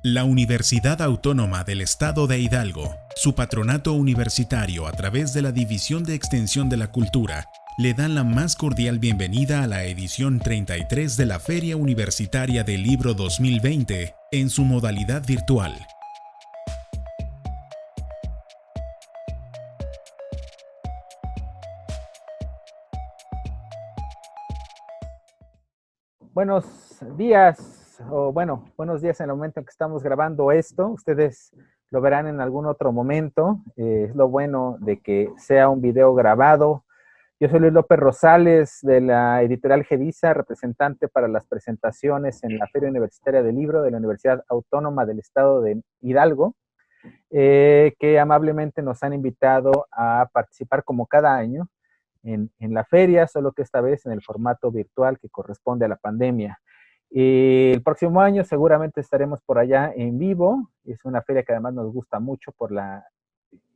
La Universidad Autónoma del Estado de Hidalgo, su patronato universitario a través de la División de Extensión de la Cultura, le dan la más cordial bienvenida a la edición 33 de la Feria Universitaria del Libro 2020 en su modalidad virtual. Buenos días, buenos días en el momento en que estamos grabando esto. Ustedes lo verán en algún otro momento. Es lo bueno de que sea un video grabado. Yo soy Luis López Rosales, de la editorial Gedisa, representante para las presentaciones en la Feria Universitaria del Libro de la Universidad Autónoma del Estado de Hidalgo, que amablemente nos han invitado a participar como cada año en la feria, solo que esta vez en el formato virtual que corresponde a la pandemia. El próximo año seguramente estaremos por allá en vivo. Es una feria que además nos gusta mucho por la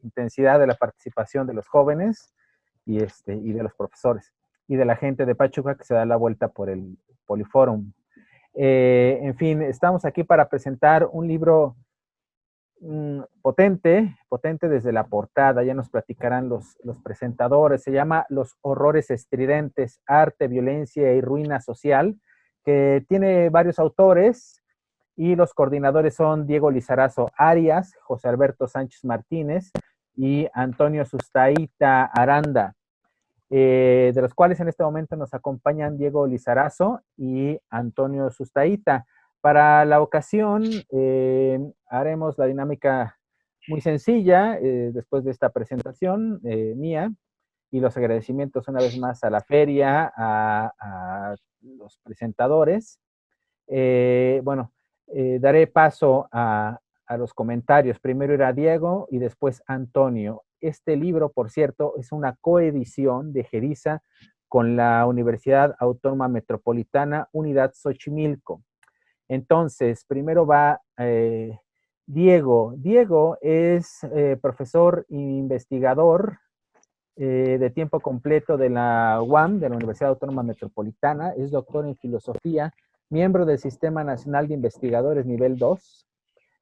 intensidad de la participación de los jóvenes y de los profesores y de la gente de Pachuca que se da la vuelta por el Poliforum. En fin, estamos aquí para presentar un libro potente desde la portada. Ya nos platicarán los presentadores. Se llama Los horrores estridentes, arte, violencia y ruina social, que tiene varios autores, y los coordinadores son Diego Lizarazo Arias, José Alberto Sánchez Martínez y Antonio Sustaita Aranda, de los cuales en este momento nos acompañan Diego Lizarazo y Antonio Sustaita. Para la ocasión haremos la dinámica muy sencilla después de esta presentación mía, y los agradecimientos una vez más a la feria, a los presentadores. Daré paso a los comentarios. Primero irá Diego y después Antonio. Este libro, por cierto, es una coedición de Gedisa con la Universidad Autónoma Metropolitana, Unidad Xochimilco. Entonces, primero va Diego. Diego es profesor e investigador de tiempo completo de la UAM, de la Universidad Autónoma Metropolitana. Es doctor en filosofía, miembro del Sistema Nacional de Investigadores Nivel 2,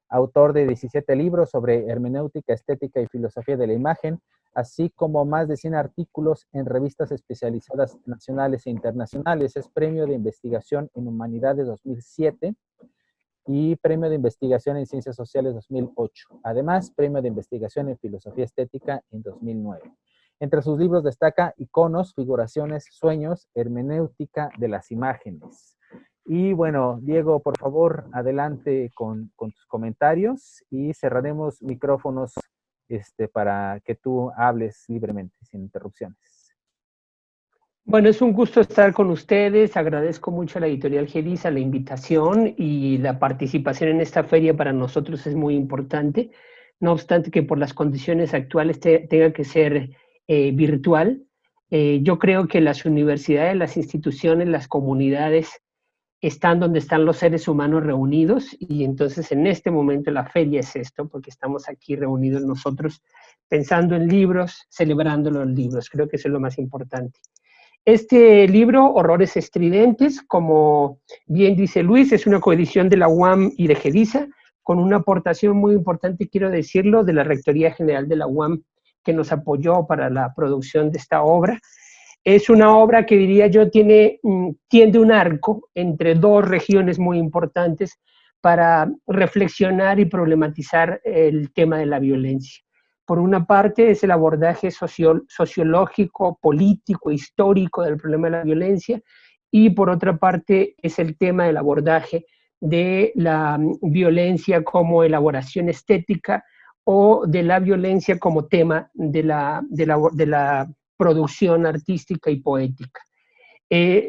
autor de 17 libros sobre hermenéutica, estética y filosofía de la imagen, así como más de 100 artículos en revistas especializadas nacionales e internacionales. Es premio de investigación en humanidades 2007 y premio de investigación en ciencias sociales 2008. Además, premio de investigación en filosofía estética en 2009. Entre sus libros destaca Iconos, Figuraciones, Sueños, Hermenéutica de las Imágenes. Y bueno, Diego, por favor, adelante con tus comentarios y cerraremos micrófonos para que tú hables libremente, sin interrupciones. Bueno, es un gusto estar con ustedes. Agradezco mucho a la editorial Gedisa la invitación, y la participación en esta feria para nosotros es muy importante. No obstante que por las condiciones actuales tenga que ser virtual, yo creo que las universidades, las instituciones, las comunidades están donde están los seres humanos reunidos, y entonces en este momento la feria es esto, porque estamos aquí reunidos nosotros pensando en libros, celebrando los libros. Creo que eso es lo más importante. Este libro, Horrores Estridentes, como bien dice Luis, es una coedición de la UAM y de Gedisa, con una aportación muy importante, quiero decirlo, de la Rectoría General de la UAM, que nos apoyó para la producción de esta obra. Es una obra que, diría yo, tiende un arco entre dos regiones muy importantes para reflexionar y problematizar el tema de la violencia. Por una parte es el abordaje sociológico, político, histórico del problema de la violencia, y por otra parte es el tema del abordaje de la violencia como elaboración estética, o de la violencia como tema de la producción artística y poética.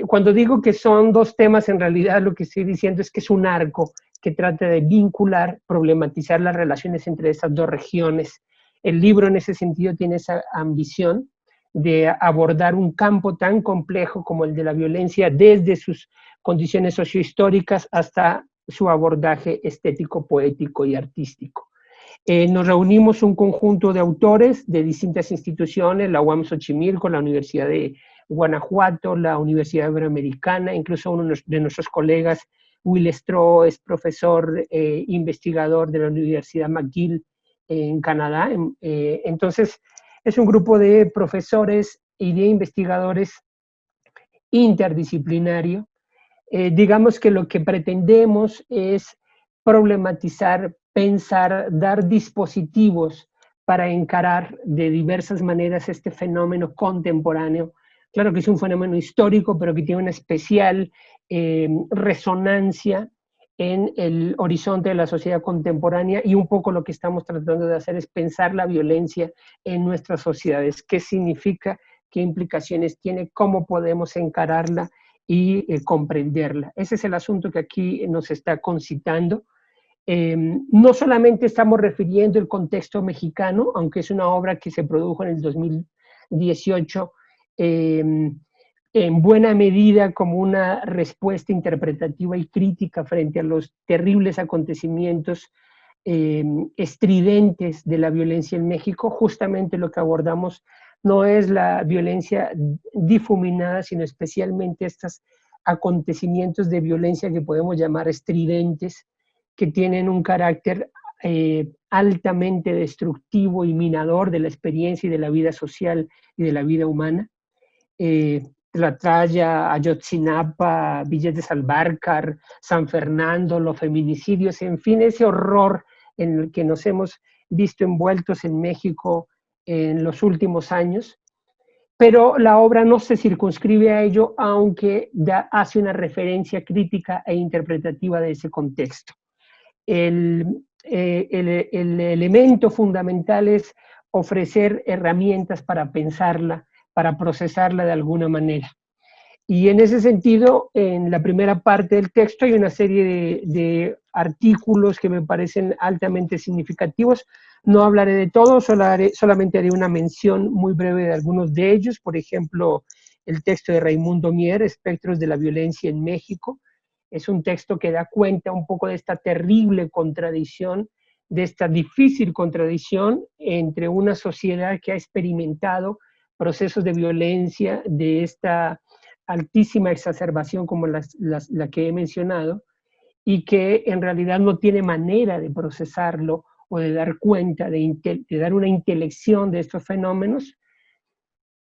Cuando digo que son dos temas, en realidad lo que estoy diciendo es que es un arco que trata de vincular, problematizar las relaciones entre esas dos regiones. El libro en ese sentido tiene esa ambición de abordar un campo tan complejo como el de la violencia, desde sus condiciones sociohistóricas hasta su abordaje estético, poético y artístico. Nos reunimos un conjunto de autores de distintas instituciones, la UAM Xochimilco, la Universidad de Guanajuato, la Universidad Iberoamericana, incluso uno de nuestros colegas Will Stroh es profesor investigador de la Universidad McGill en Canadá. Entonces, es un grupo de profesores y de investigadores interdisciplinario. Digamos que lo que pretendemos es problematizar, pensar, dar dispositivos para encarar de diversas maneras este fenómeno contemporáneo. Claro que es un fenómeno histórico, pero que tiene una especial resonancia en el horizonte de la sociedad contemporánea, y un poco lo que estamos tratando de hacer es pensar la violencia en nuestras sociedades. ¿Qué significa? ¿Qué implicaciones tiene? ¿Cómo podemos encararla y comprenderla? Ese es el asunto que aquí nos está concitando. No solamente estamos refiriendo el contexto mexicano, aunque es una obra que se produjo en el 2018, en buena medida como una respuesta interpretativa y crítica frente a los terribles acontecimientos estridentes de la violencia en México. Justamente lo que abordamos no es la violencia difuminada, sino especialmente estos acontecimientos de violencia que podemos llamar estridentes, que tienen un carácter altamente destructivo y minador de la experiencia y de la vida social y de la vida humana. Tlatlaya, Ayotzinapa, Villas de Salvarcar, San Fernando, los feminicidios, en fin, ese horror en el que nos hemos visto envueltos en México en los últimos años. Pero la obra no se circunscribe a ello, aunque hace una referencia crítica e interpretativa de ese contexto. El elemento fundamental es ofrecer herramientas para pensarla, para procesarla de alguna manera. Y en ese sentido, en la primera parte del texto hay una serie de artículos que me parecen altamente significativos. No hablaré de todos, solamente haré una mención muy breve de algunos de ellos. Por ejemplo, el texto de Raimundo Mier, Espectros de la Violencia en México. Es un texto que da cuenta un poco de esta terrible contradicción, de esta difícil contradicción entre una sociedad que ha experimentado procesos de violencia, de esta altísima exacerbación como la que he mencionado, y que en realidad no tiene manera de procesarlo o de dar cuenta, de dar una intelección de estos fenómenos,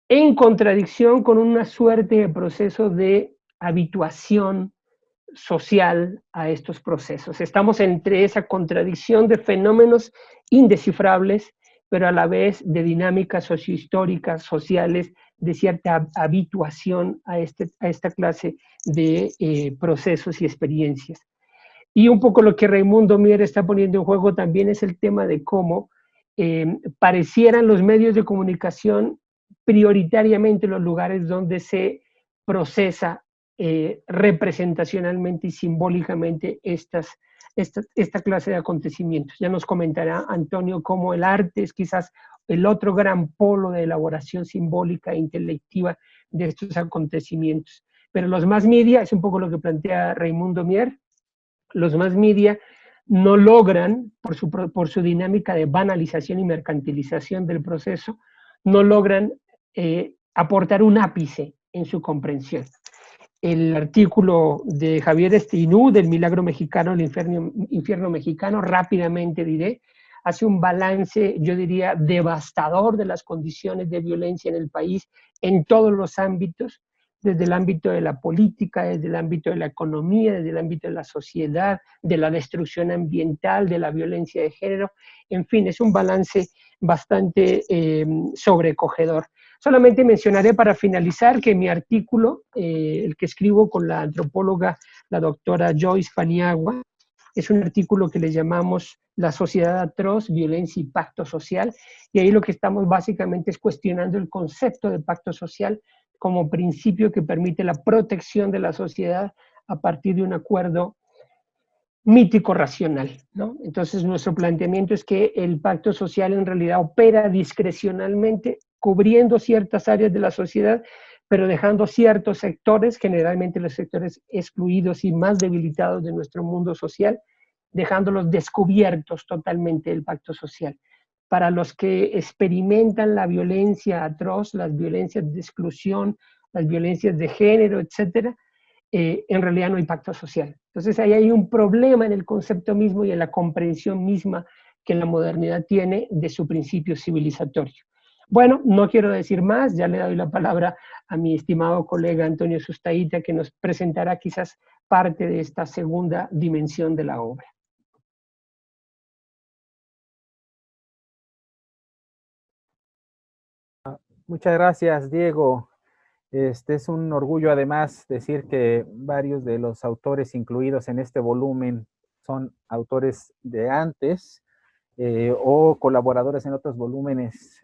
en contradicción con una suerte de proceso de habituación social a estos procesos. Estamos entre esa contradicción de fenómenos indescifrables, pero a la vez de dinámicas sociohistóricas, sociales, de cierta habituación a esta clase de procesos y experiencias. Y un poco lo que Raimundo Mier está poniendo en juego también es el tema de cómo parecieran los medios de comunicación prioritariamente los lugares donde se procesa representacionalmente y simbólicamente esta clase de acontecimientos. Ya nos comentará Antonio cómo el arte es quizás el otro gran polo de elaboración simbólica e intelectiva de estos acontecimientos. Pero los mass media, es un poco lo que plantea Raimundo Mier, los mass media no logran, por su dinámica de banalización y mercantilización del proceso, no logran aportar un ápice en su comprensión. El artículo de Javier Estinú, del Milagro Mexicano, el infierno mexicano, rápidamente diré, hace un balance, yo diría, devastador de las condiciones de violencia en el país en todos los ámbitos, desde el ámbito de la política, desde el ámbito de la economía, desde el ámbito de la sociedad, de la destrucción ambiental, de la violencia de género. En fin, es un balance bastante sobrecogedor. Solamente mencionaré para finalizar que mi artículo, el que escribo con la antropóloga, la doctora Joyce Paniagua, es un artículo que le llamamos La sociedad atroz, violencia y pacto social, y ahí lo que estamos básicamente es cuestionando el concepto de pacto social como principio que permite la protección de la sociedad a partir de un acuerdo mítico racional, ¿no? Entonces nuestro planteamiento es que el pacto social en realidad opera discrecionalmente, cubriendo ciertas áreas de la sociedad, pero dejando ciertos sectores, generalmente los sectores excluidos y más debilitados de nuestro mundo social, dejándolos descubiertos totalmente del pacto social. Para los que experimentan la violencia atroz, las violencias de exclusión, las violencias de género, etcétera, en realidad no hay pacto social. Entonces ahí hay un problema en el concepto mismo y en la comprensión misma que la modernidad tiene de su principio civilizatorio. Bueno, no quiero decir más, ya le doy la palabra a mi estimado colega Antonio Sustaíta, que nos presentará quizás parte de esta segunda dimensión de la obra. Muchas gracias, Diego. Es un orgullo además decir que varios de los autores incluidos en este volumen son autores de antes o colaboradores en otros volúmenes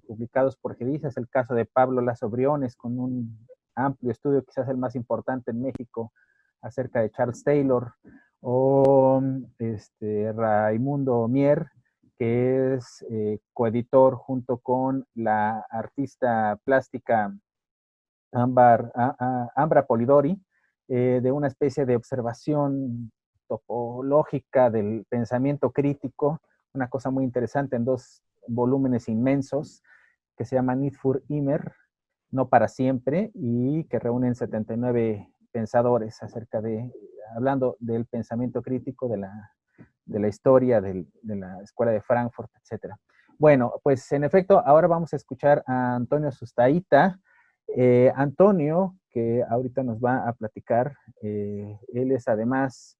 publicados por Gedisa. Es el caso de Pablo Lazo Briones, con un amplio estudio, quizás el más importante en México, acerca de Charles Taylor, o Raimundo Mier, que es coeditor junto con la artista plástica Ambra Polidori, de una especie de observación topológica del pensamiento crítico, una cosa muy interesante en dos volúmenes inmensos que se llama Nicht für immer, no para siempre, y que reúnen 79 pensadores hablando del pensamiento crítico, de la historia, de la Escuela de Frankfurt, etc. Bueno, pues en efecto, ahora vamos a escuchar a Antonio Sustaíta. Antonio, que ahorita nos va a platicar, él es además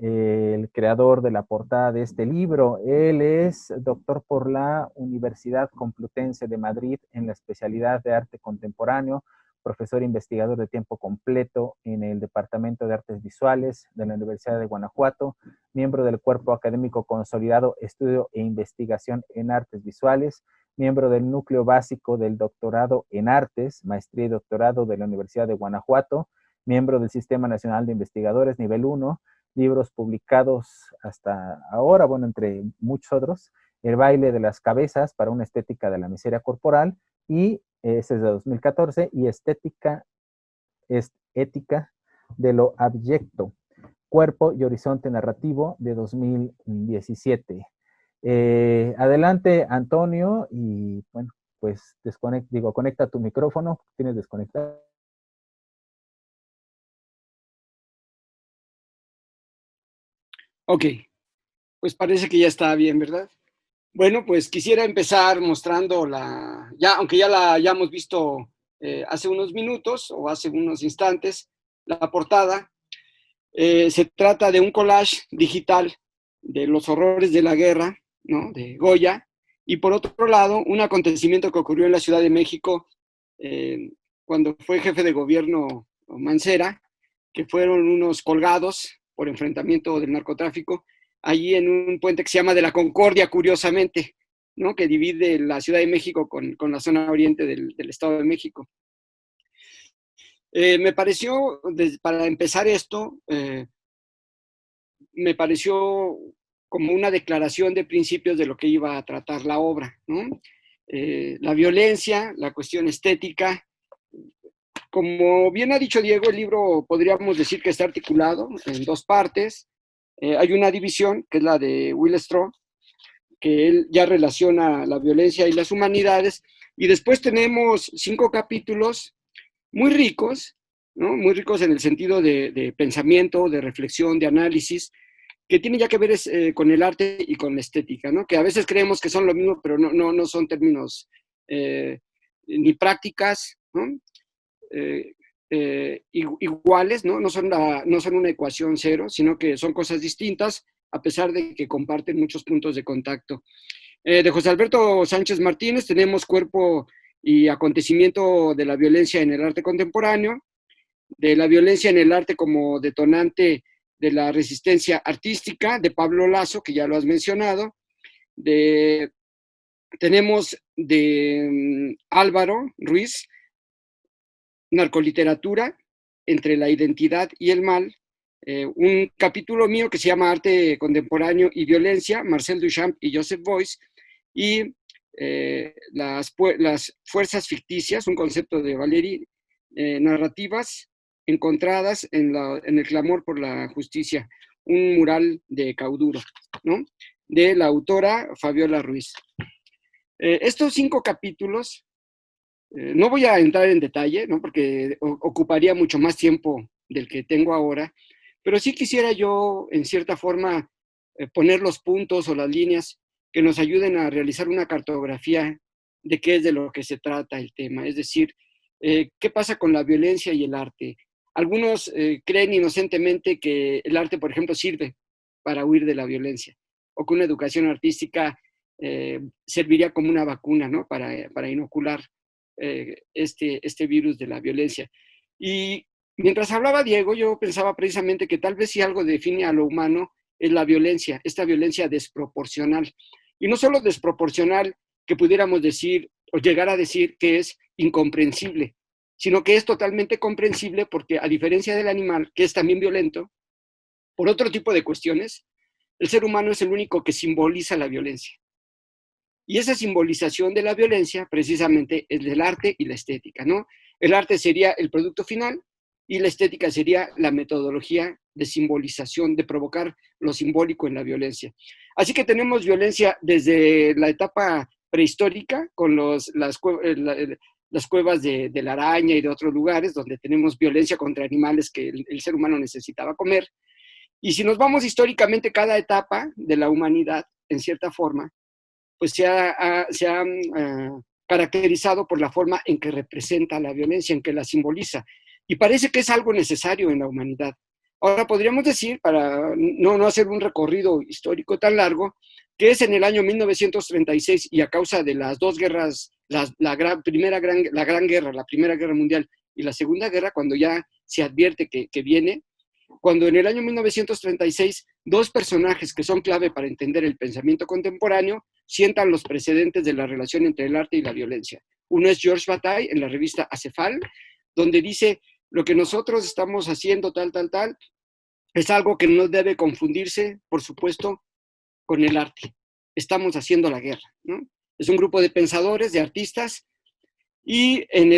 el creador de la portada de este libro. Él es doctor por la Universidad Complutense de Madrid en la especialidad de arte contemporáneo, profesor investigador de tiempo completo en el Departamento de Artes Visuales de la Universidad de Guanajuato, miembro del Cuerpo Académico Consolidado Estudio e Investigación en Artes Visuales, miembro del núcleo básico del doctorado en artes, maestría y doctorado de la Universidad de Guanajuato, miembro del Sistema Nacional de Investigadores nivel 1, libros publicados hasta ahora, bueno, entre muchos otros: El baile de las cabezas para una estética de la miseria corporal, y ese es de 2014, y Ética de lo abyecto, cuerpo y horizonte narrativo, de 2017. Adelante, Antonio, y bueno, pues conecta tu micrófono, tienes desconectado. Ok, pues parece que ya está bien, ¿verdad? Bueno, pues quisiera empezar mostrando aunque ya la hayamos visto hace unos minutos o hace unos instantes, la portada. Se trata de un collage digital de los horrores de la guerra, ¿no?, de Goya, y por otro lado, un acontecimiento que ocurrió en la Ciudad de México cuando fue jefe de gobierno Mancera, que fueron unos colgados por enfrentamiento del narcotráfico, allí en un puente que se llama de la Concordia, curiosamente, ¿no?, que divide la Ciudad de México con la zona oriente del Estado de México. Me pareció, para empezar esto, me pareció como una declaración de principios de lo que iba a tratar la obra, ¿no? La violencia, la cuestión estética. Como bien ha dicho Diego, el libro podríamos decir que está articulado en dos partes. Hay una división, que es la de Will Stroh, que él ya relaciona la violencia y las humanidades, y después tenemos 5 capítulos muy ricos, ¿no?, muy ricos en el sentido de pensamiento, de reflexión, de análisis, que tienen ya que ver con el arte y con la estética, ¿no?, que a veces creemos que son lo mismo, pero no son términos ni prácticas, ¿no?, iguales, ¿no? No son una ecuación cero, sino que son cosas distintas, a pesar de que comparten muchos puntos de contacto. De José Alberto Sánchez Martínez tenemos Cuerpo y acontecimiento de la violencia en el arte contemporáneo, de la violencia en el arte como detonante de la resistencia artística, de Pablo Lazo, que ya lo has mencionado. Tenemos de Álvaro Ruiz, Narcoliteratura entre la identidad y el mal, un capítulo mío que se llama Arte Contemporáneo y Violencia, Marcel Duchamp y Joseph Beuys, y las fuerzas ficticias, un concepto de Valéry, narrativas encontradas en el clamor por la justicia, un mural de Cauduro, ¿no?, de la autora Fabiola Ruiz. Estos 5 capítulos, no voy a entrar en detalle, ¿no?, porque ocuparía mucho más tiempo del que tengo ahora, pero sí quisiera yo, en cierta forma, poner los puntos o las líneas que nos ayuden a realizar una cartografía de qué es de lo que se trata el tema. Es decir, qué pasa con la violencia y el arte. Algunos creen inocentemente que el arte, por ejemplo, sirve para huir de la violencia, o que una educación artística serviría como una vacuna, ¿no? Para inocular este virus de la violencia. Y mientras hablaba Diego, yo pensaba precisamente que tal vez si algo define a lo humano es la violencia, esta violencia desproporcional. Y no solo desproporcional, que pudiéramos decir o llegar a decir que es incomprensible, sino que es totalmente comprensible porque, a diferencia del animal, que es también violento, por otro tipo de cuestiones, el ser humano es el único que simboliza la violencia. Y esa simbolización de la violencia precisamente es del arte y la estética, ¿no? El arte sería el producto final y la estética sería la metodología de simbolización, de provocar lo simbólico en la violencia. Así que tenemos violencia desde la etapa prehistórica, con las cuevas de la araña y de otros lugares, donde tenemos violencia contra animales que el ser humano necesitaba comer. Y si nos vamos históricamente, cada etapa de la humanidad, en cierta forma, pues se ha caracterizado por la forma en que representa la violencia, en que la simboliza. Y parece que es algo necesario en la humanidad. Ahora podríamos decir, para no hacer un recorrido histórico tan largo, que es en el año 1936 y a causa de las dos guerras, la Gran Guerra, la Primera Guerra Mundial y la Segunda Guerra, cuando ya se advierte que viene, cuando en el año 1936 dos personajes que son clave para entender el pensamiento contemporáneo sientan los precedentes de la relación entre el arte y la violencia. Uno es Georges Bataille en la revista Acefal, donde dice: lo que nosotros estamos haciendo tal, es algo que no debe confundirse, por supuesto, con el arte. Estamos haciendo la guerra, ¿no? Es un grupo de pensadores, de artistas, y en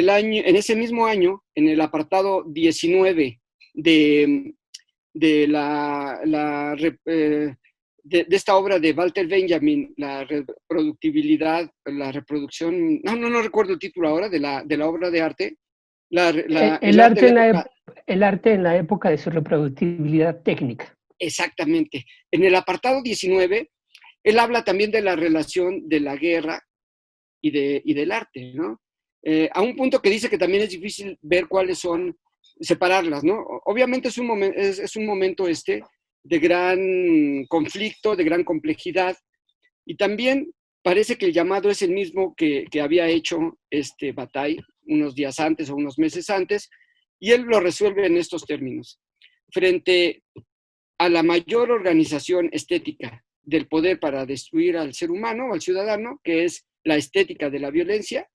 ese mismo año, en el apartado 19 de esta obra de Walter Benjamin, la reproductibilidad, la reproducción, no recuerdo el título ahora, de la obra de arte. El arte en la época de su reproductibilidad técnica. Exactamente. En el apartado 19, él habla también de la relación de la guerra y del arte, ¿no? A un punto que dice que también es difícil ver cuáles son, separarlas, ¿no? Obviamente es un momento de gran conflicto, de gran complejidad, y también parece que el llamado es el mismo que había hecho Bataille unos días antes o unos meses antes, y él lo resuelve en estos términos. Frente a la mayor organización estética del poder para destruir al ser humano, al ciudadano, que es la estética de la violencia,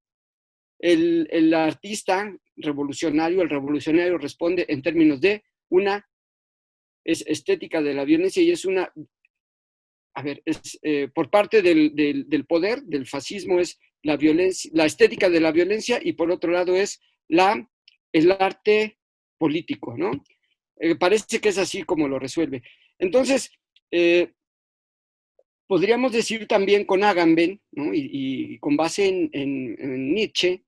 el artista revolucionario, el revolucionario responde en términos de es estética de la violencia y es por parte del poder, del fascismo, es la violencia, la estética de la violencia, y por otro lado es el arte político, ¿no? Parece que es así como lo resuelve. Entonces, podríamos decir también con Agamben, ¿no? y con base en Nietzsche,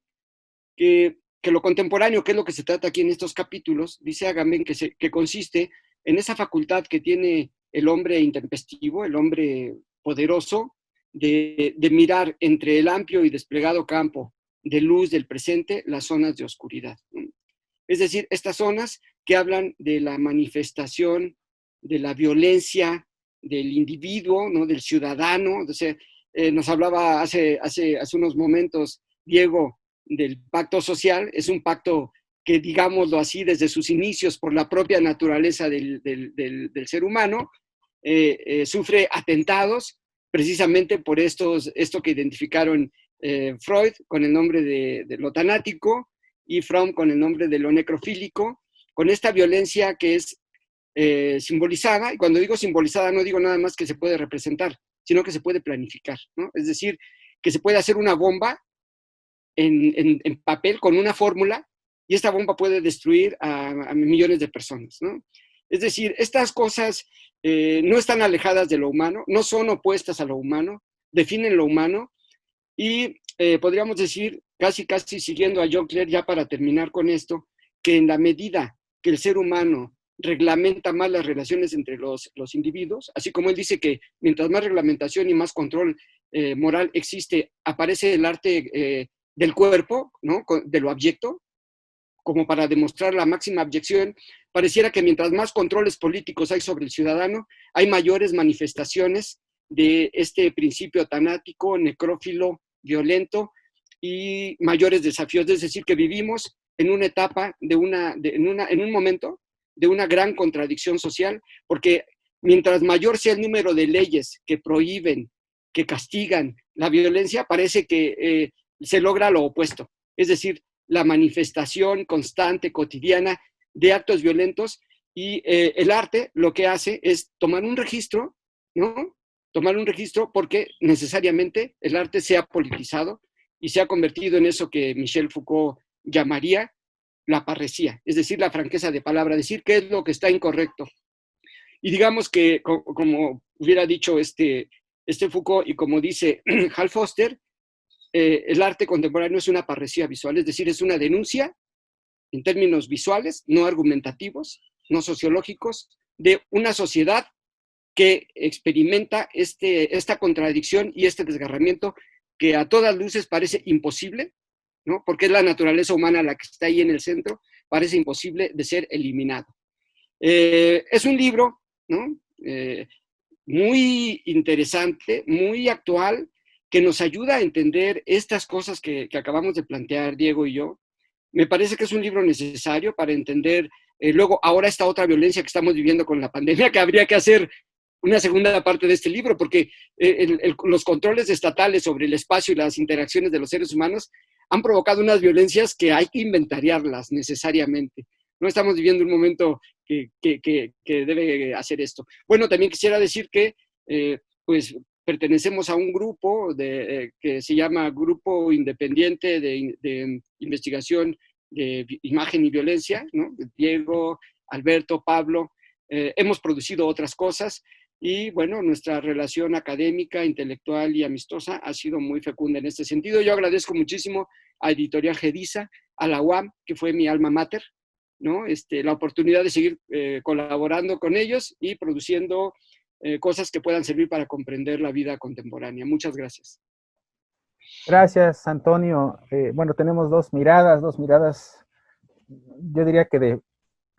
que lo contemporáneo, que es lo que se trata aquí en estos capítulos, dice Agamben que consiste en esa facultad que tiene el hombre intempestivo, el hombre poderoso, de mirar entre el amplio y desplegado campo de luz del presente las zonas de oscuridad, ¿no? Es decir, estas zonas que hablan de la manifestación de la violencia del individuo, ¿no? Del ciudadano. O sea, nos hablaba hace unos momentos Diego del pacto social. Es un pacto que, digámoslo así, desde sus inicios, por la propia naturaleza del ser humano, sufre atentados precisamente por esto que identificaron Freud con el nombre de lo tanático y Fromm con el nombre de lo necrofílico, con esta violencia que es simbolizada. Y cuando digo simbolizada no digo nada más que se puede representar, sino que se puede planificar, ¿no? Es decir, que se puede hacer una bomba en papel con una fórmula, y esta bomba puede destruir a millones de personas, ¿no? Es decir, estas cosas no están alejadas de lo humano, no son opuestas a lo humano, definen lo humano, y podríamos decir, casi siguiendo a John Clare, ya para terminar con esto, que en la medida que el ser humano reglamenta más las relaciones entre los individuos, así como él dice que mientras más reglamentación y más control moral existe, aparece el arte del cuerpo, ¿no? De lo abyecto, como para demostrar la máxima abyección. Pareciera que mientras más controles políticos hay sobre el ciudadano, hay mayores manifestaciones de este principio tanático, necrófilo, violento, y mayores desafíos. Es decir, que vivimos en una etapa, en un momento de una gran contradicción social, porque mientras mayor sea el número de leyes que prohíben, que castigan la violencia, parece que se logra lo opuesto. Es decir, la manifestación constante, cotidiana de actos violentos, y el arte lo que hace es tomar un registro, ¿no? Tomar un registro, porque necesariamente el arte se ha politizado y se ha convertido en eso que Michel Foucault llamaría la parresía, es decir, la franqueza de palabra, decir qué es lo que está incorrecto. Y digamos que, como hubiera dicho este Foucault, y como dice Hal Foster, el arte contemporáneo es una parresía visual, es decir, es una denuncia en términos visuales, no argumentativos, no sociológicos, de una sociedad que experimenta esta contradicción y este desgarramiento que a todas luces parece imposible, ¿no? Porque es la naturaleza humana la que está ahí en el centro, parece imposible de ser eliminado. Es un libro, ¿no? Muy interesante, muy actual, que nos ayuda a entender estas cosas que acabamos de plantear Diego y yo. Me parece que es un libro necesario para entender luego ahora esta otra violencia que estamos viviendo con la pandemia, que habría que hacer una segunda parte de este libro, porque los controles estatales sobre el espacio y las interacciones de los seres humanos han provocado unas violencias que hay que inventariarlas necesariamente. No estamos viviendo un momento que debe hacer esto. Bueno, también quisiera decir que pues pertenecemos a un grupo que se llama Grupo Independiente de Investigación de Imagen y Violencia, ¿no? Diego, Alberto, Pablo, hemos producido otras cosas, y bueno, nuestra relación académica, intelectual y amistosa ha sido muy fecunda en este sentido. Yo agradezco muchísimo a Editorial Gediza, a la UAM, que fue mi alma mater, ¿no? La oportunidad de seguir colaborando con ellos y produciendo cosas que puedan servir para comprender la vida contemporánea. Muchas gracias. Gracias, Antonio. Bueno, tenemos dos miradas, yo diría que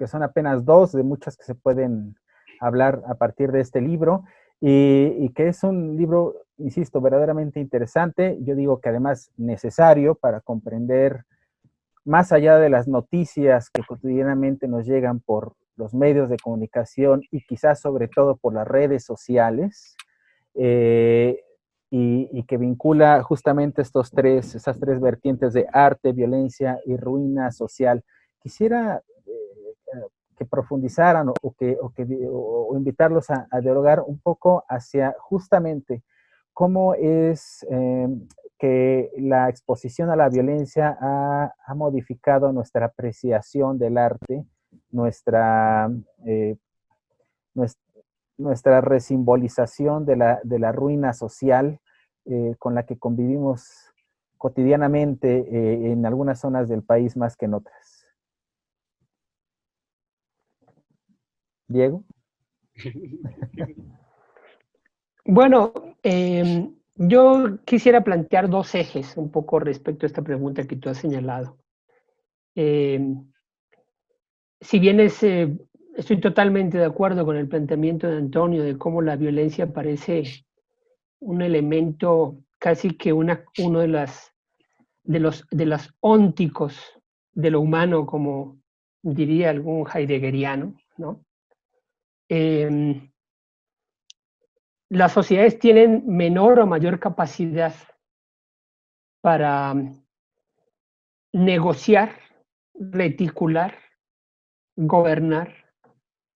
son apenas dos de muchas que se pueden hablar a partir de este libro, y que es un libro, insisto, verdaderamente interesante. Yo digo que además necesario para comprender, más allá de las noticias que cotidianamente nos llegan por los medios de comunicación y quizás sobre todo por las redes sociales, y que vincula justamente esas tres vertientes de arte, violencia y ruina social. Quisiera que profundizaran o invitarlos a dialogar un poco hacia justamente cómo es que la exposición a la violencia ha modificado nuestra apreciación del arte, nuestra resimbolización de la ruina social con la que convivimos cotidianamente en algunas zonas del país más que en otras. Diego. Bueno, yo quisiera plantear dos ejes un poco respecto a esta pregunta que tú has señalado. Si bien estoy totalmente de acuerdo con el planteamiento de Antonio de cómo la violencia parece un elemento casi que uno de los ónticos de lo humano, como diría algún heideggeriano, ¿no? Las sociedades tienen menor o mayor capacidad para negociar, reticular, gobernar,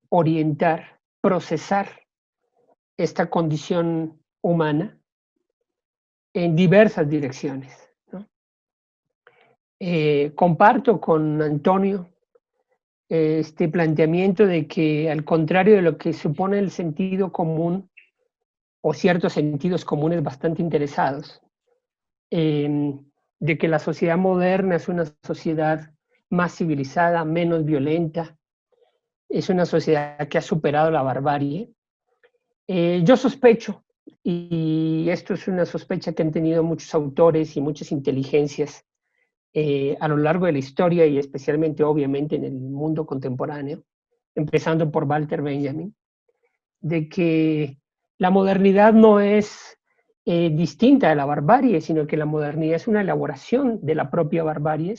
orientar, procesar esta condición humana en diversas direcciones, ¿no? Comparto con Antonio este planteamiento de que, al contrario de lo que supone el sentido común o ciertos sentidos comunes bastante interesados, de que la sociedad moderna es una sociedad más civilizada, menos violenta, es una sociedad que ha superado la barbarie. Yo sospecho, y esto es una sospecha que han tenido muchos autores y muchas inteligencias a lo largo de la historia y especialmente, obviamente, en el mundo contemporáneo, empezando por Walter Benjamin, de que la modernidad no es distinta de la barbarie, sino que la modernidad es una elaboración de la propia barbarie.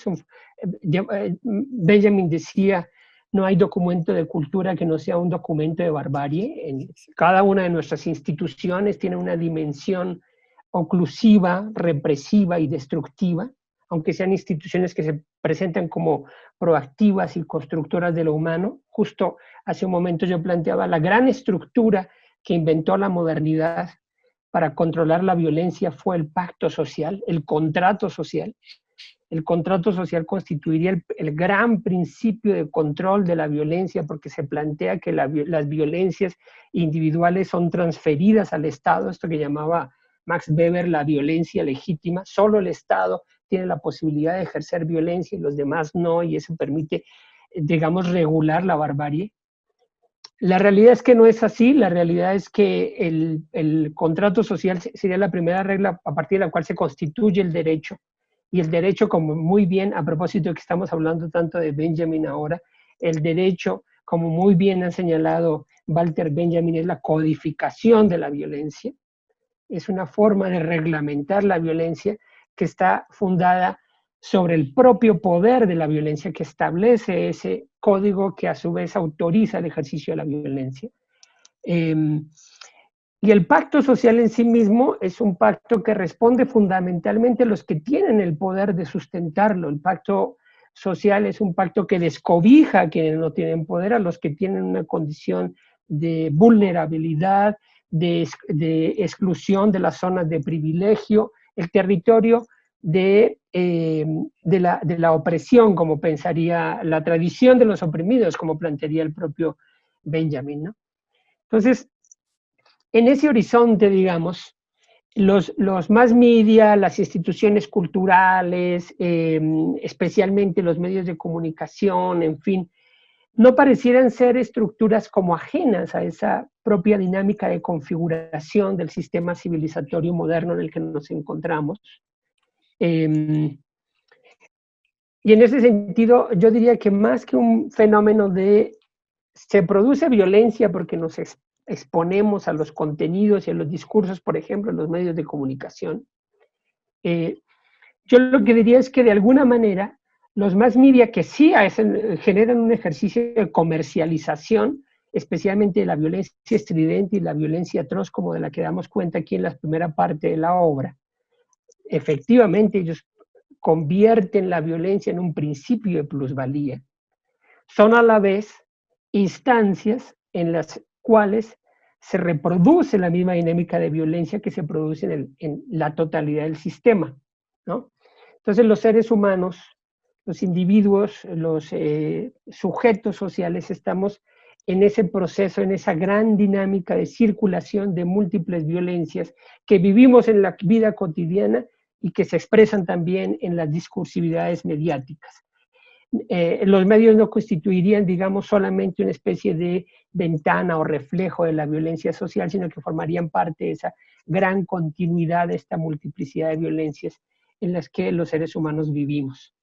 Benjamin decía, no hay documento de cultura que no sea un documento de barbarie. Cada una de nuestras instituciones tiene una dimensión oclusiva, represiva y destructiva, aunque sean instituciones que se presentan como proactivas y constructoras de lo humano. Justo hace un momento yo planteaba la gran estructura que inventó la modernidad para controlar la violencia fue el pacto social, el contrato social. El contrato social constituiría el gran principio de control de la violencia, porque se plantea que las violencias individuales son transferidas al Estado, esto que llamaba Max Weber la violencia legítima. Solo el Estado tiene la posibilidad de ejercer violencia y los demás no, y eso permite, digamos, regular la barbarie. La realidad es que no es así. La realidad es que el contrato social sería la primera regla a partir de la cual se constituye el derecho. Y el derecho, como muy bien, a propósito de que estamos hablando tanto de Benjamin ahora, el derecho, como muy bien ha señalado Walter Benjamin, es la codificación de la violencia. Es una forma de reglamentar la violencia que está fundada sobre el propio poder de la violencia, que establece ese código que a su vez autoriza el ejercicio de la violencia. Y el pacto social en sí mismo es un pacto que responde fundamentalmente a los que tienen el poder de sustentarlo. El pacto social es un pacto que descobija a quienes no tienen poder, a los que tienen una condición de vulnerabilidad, de exclusión de las zonas de privilegio, el territorio de la opresión, como pensaría la tradición de los oprimidos, como plantearía el propio Benjamin, ¿no? Entonces, en ese horizonte, digamos, los más media, las instituciones culturales, especialmente los medios de comunicación, en fin, no parecieran ser estructuras como ajenas a esa propia dinámica de configuración del sistema civilizatorio moderno en el que nos encontramos. Y en ese sentido, yo diría que más que un fenómeno de se produce violencia porque nos exponemos a los contenidos y a los discursos, por ejemplo, en los medios de comunicación, yo lo que diría es que de alguna manera los más media que sí generan un ejercicio de comercialización, especialmente de la violencia estridente y la violencia atroz, como de la que damos cuenta aquí en la primera parte de la obra. Efectivamente, ellos convierten la violencia en un principio de plusvalía. Son a la vez instancias en las cuales se reproduce la misma dinámica de violencia que se produce en la totalidad del sistema, ¿no? Entonces los seres humanos, los individuos, los sujetos sociales, estamos en ese proceso, en esa gran dinámica de circulación de múltiples violencias que vivimos en la vida cotidiana y que se expresan también en las discursividades mediáticas. Los medios no constituirían, digamos, solamente una especie de ventana o reflejo de la violencia social, sino que formarían parte de esa gran continuidad de esta multiplicidad de violencias en las que los seres humanos vivimos.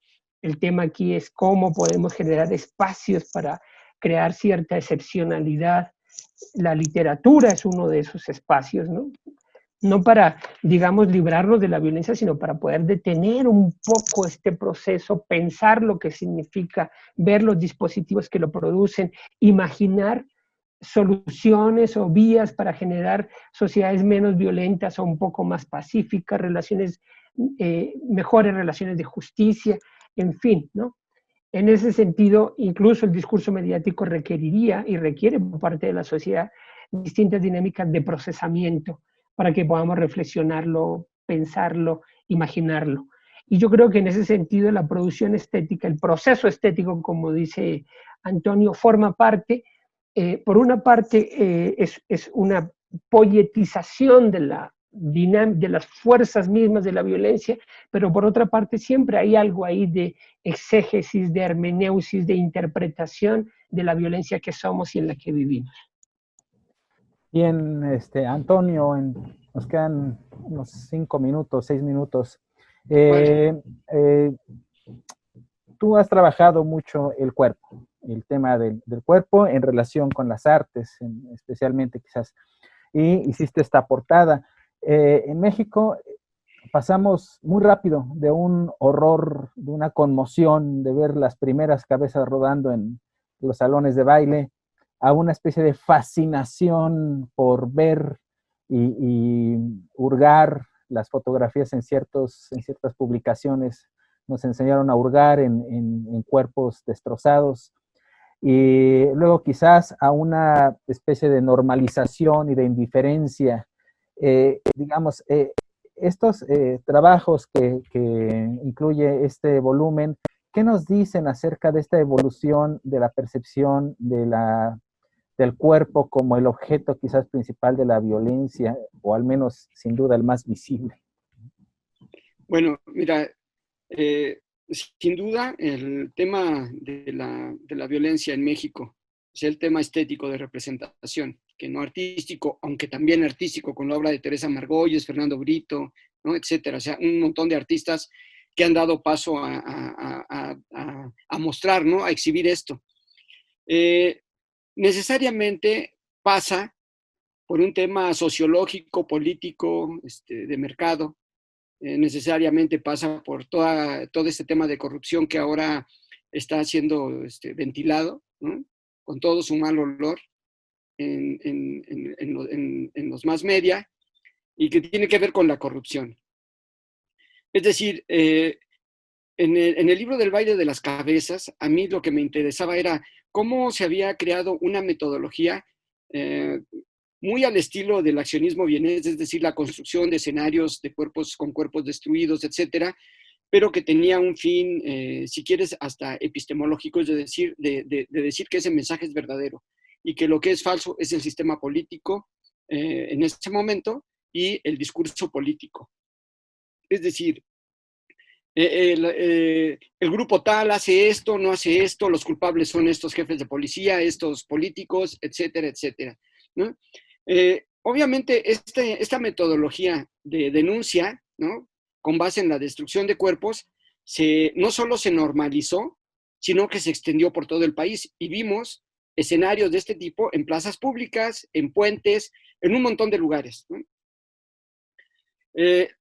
El tema aquí es cómo podemos generar espacios para crear cierta excepcionalidad. La literatura es uno de esos espacios, ¿no? No para, digamos, librarnos de la violencia, sino para poder detener un poco este proceso, pensar lo que significa, ver los dispositivos que lo producen, imaginar soluciones o vías para generar sociedades menos violentas o un poco más pacíficas, mejores relaciones de justicia, en fin, ¿no? En ese sentido, incluso el discurso mediático requeriría y requiere por parte de la sociedad distintas dinámicas de procesamiento para que podamos reflexionarlo, pensarlo, imaginarlo. Y yo creo que en ese sentido la producción estética, el proceso estético, como dice Antonio, forma parte, por una parte es una poetización de la de las fuerzas mismas de la violencia, pero por otra parte siempre hay algo ahí de exégesis, de hermeneusis, de interpretación de la violencia que somos y en la que vivimos. Bien, Antonio, nos quedan unos 5 minutos, 6 minutos. Tú has trabajado mucho el cuerpo, el tema del cuerpo en relación con las artes, especialmente quizás, y hiciste esta portada. En México pasamos muy rápido de un horror, de una conmoción, de ver las primeras cabezas rodando en los salones de baile, a una especie de fascinación por ver y hurgar las fotografías en ciertas publicaciones. Nos enseñaron a hurgar en cuerpos destrozados y luego quizás a una especie de normalización y de indiferencia. Digamos, estos trabajos que incluye este volumen, ¿qué nos dicen acerca de esta evolución de la percepción del cuerpo como el objeto quizás principal de la violencia, o al menos sin duda el más visible? Bueno, mira, sin duda el tema de la violencia en México es el tema estético de representación, que no artístico, aunque también artístico, con la obra de Teresa Margolles, Fernando Brito, ¿no? Etcétera. O sea, un montón de artistas que han dado paso a mostrar, ¿no? A exhibir esto. Necesariamente pasa por un tema sociológico, político, de mercado. Necesariamente pasa por todo este tema de corrupción que ahora está siendo ventilado, ¿no? Con todo su mal olor en los más media, y que tiene que ver con la corrupción. Es decir, en el libro del baile de las cabezas, a mí lo que me interesaba era cómo se había creado una metodología muy al estilo del accionismo vienés, es decir, la construcción de escenarios de cuerpos con cuerpos destruidos, etcétera, pero que tenía un fin, si quieres, hasta epistemológico, es decir, de decir que ese mensaje es verdadero y que lo que es falso es el sistema político en ese momento y el discurso político. Es decir, el grupo tal hace esto, no hace esto, los culpables son estos jefes de policía, estos políticos, etcétera, etcétera, ¿no? Obviamente, esta metodología de denuncia, ¿no? Con base en la destrucción de cuerpos, no solo se normalizó, sino que se extendió por todo el país y vimos escenarios de este tipo en plazas públicas, en puentes, en un montón de lugares, ¿no?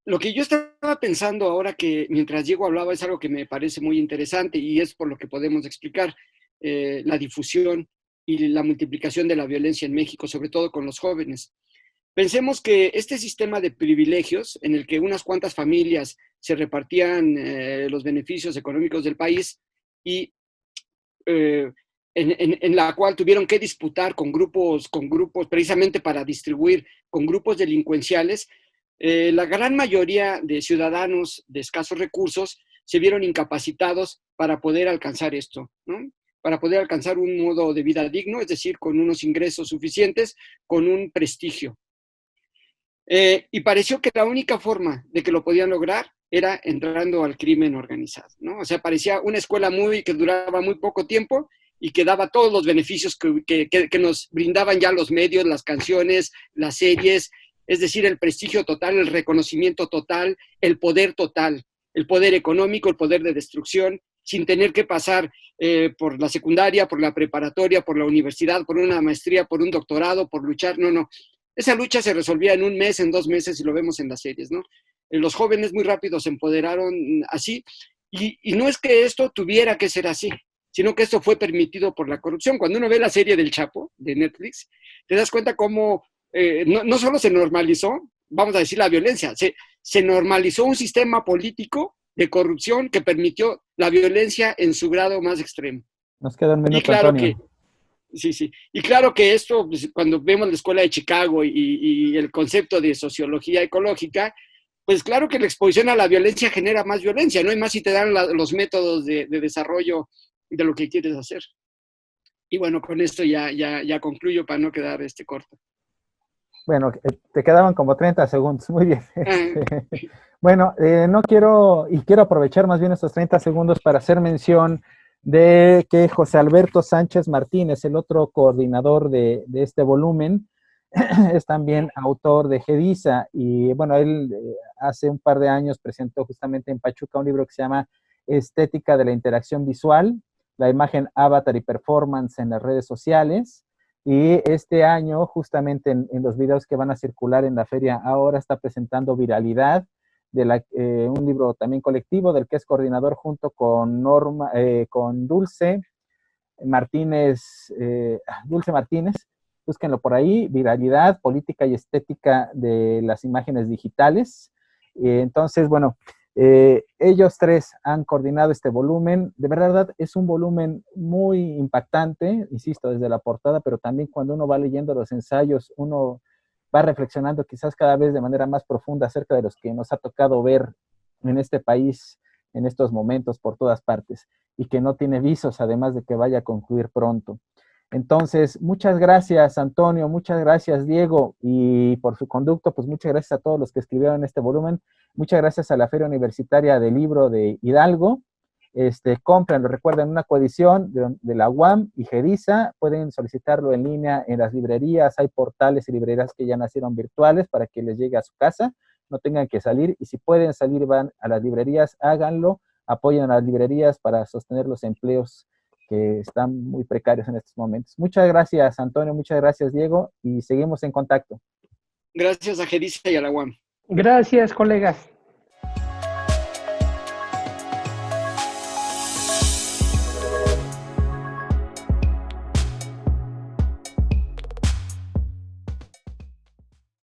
Lo que yo estaba pensando ahora que mientras Diego hablaba es algo que me parece muy interesante y es por lo que podemos explicar la difusión y la multiplicación de la violencia en México, sobre todo con los jóvenes. Pensemos que este sistema de privilegios en el que unas cuantas familias se repartían los beneficios económicos del país y en la cual tuvieron que disputar con grupos precisamente para distribuir con grupos delincuenciales, la gran mayoría de ciudadanos de escasos recursos se vieron incapacitados para poder alcanzar esto, ¿no? Para poder alcanzar un modo de vida digno, es decir, con unos ingresos suficientes, con un prestigio. Y pareció que la única forma de que lo podían lograr era entrando al crimen organizado, ¿no? O sea, parecía una escuela que duraba muy poco tiempo y que daba todos los beneficios que nos brindaban ya los medios, las canciones, las series, es decir, el prestigio total, el reconocimiento total, el poder económico, el poder de destrucción, sin tener que pasar por la secundaria, por la preparatoria, por la universidad, por una maestría, por un doctorado, por luchar, no. Esa lucha se resolvía en un mes, en 2 meses, y lo vemos en las series, ¿no? Los jóvenes muy rápido se empoderaron así, y no es que esto tuviera que ser así, sino que esto fue permitido por la corrupción. Cuando uno ve la serie del Chapo, de Netflix, te das cuenta cómo no solo se normalizó, vamos a decir, la violencia, se normalizó un sistema político de corrupción que permitió la violencia en su grado más extremo. Nos queda un minuto, y claro Antonio. Sí. Y claro que esto, pues, cuando vemos la escuela de Chicago y el concepto de sociología ecológica, pues claro que la exposición a la violencia genera más violencia, ¿no? Y más si te dan los métodos de desarrollo de lo que quieres hacer. Y bueno, con esto ya concluyo para no quedar corto. Bueno, te quedaban como 30 segundos, muy bien. Ah, Bueno, no quiero, y quiero aprovechar más bien estos 30 segundos para hacer mención de que José Alberto Sánchez Martínez, el otro coordinador de este volumen, es también autor de Gedisa, y bueno, él hace un par de años presentó justamente en Pachuca un libro que se llama Estética de la Interacción Visual, la imagen, avatar y performance en las redes sociales. Y este año, justamente en los videos que van a circular en la feria, ahora está presentando Viralidad, un libro también colectivo del que es coordinador junto con Norma, con Martínez, Dulce Martínez, búsquenlo por ahí, Viralidad, Política y Estética de las Imágenes Digitales. Entonces, bueno, ellos tres han coordinado este volumen. De verdad, es un volumen muy impactante, insisto, desde la portada, pero también cuando uno va leyendo los ensayos, uno va reflexionando quizás cada vez de manera más profunda acerca de los que nos ha tocado ver en este país en estos momentos por todas partes y que no tiene visos, además de que vaya a concluir pronto. Entonces, muchas gracias, Antonio, muchas gracias, Diego, y por su conducto, pues muchas gracias a todos los que escribieron este volumen, muchas gracias a la Feria Universitaria del Libro de Hidalgo. Cómprenlo, recuerden, una coedición de la UAM y Gedisa, pueden solicitarlo en línea en las librerías, hay portales y librerías que ya nacieron virtuales para que les llegue a su casa, no tengan que salir, y si pueden salir, van a las librerías, háganlo, apoyen a las librerías para sostener los empleos que están muy precarios en estos momentos. Muchas gracias, Antonio, muchas gracias, Diego, y seguimos en contacto. gracias a Gedisa y a la UAM. Gracias, colegas.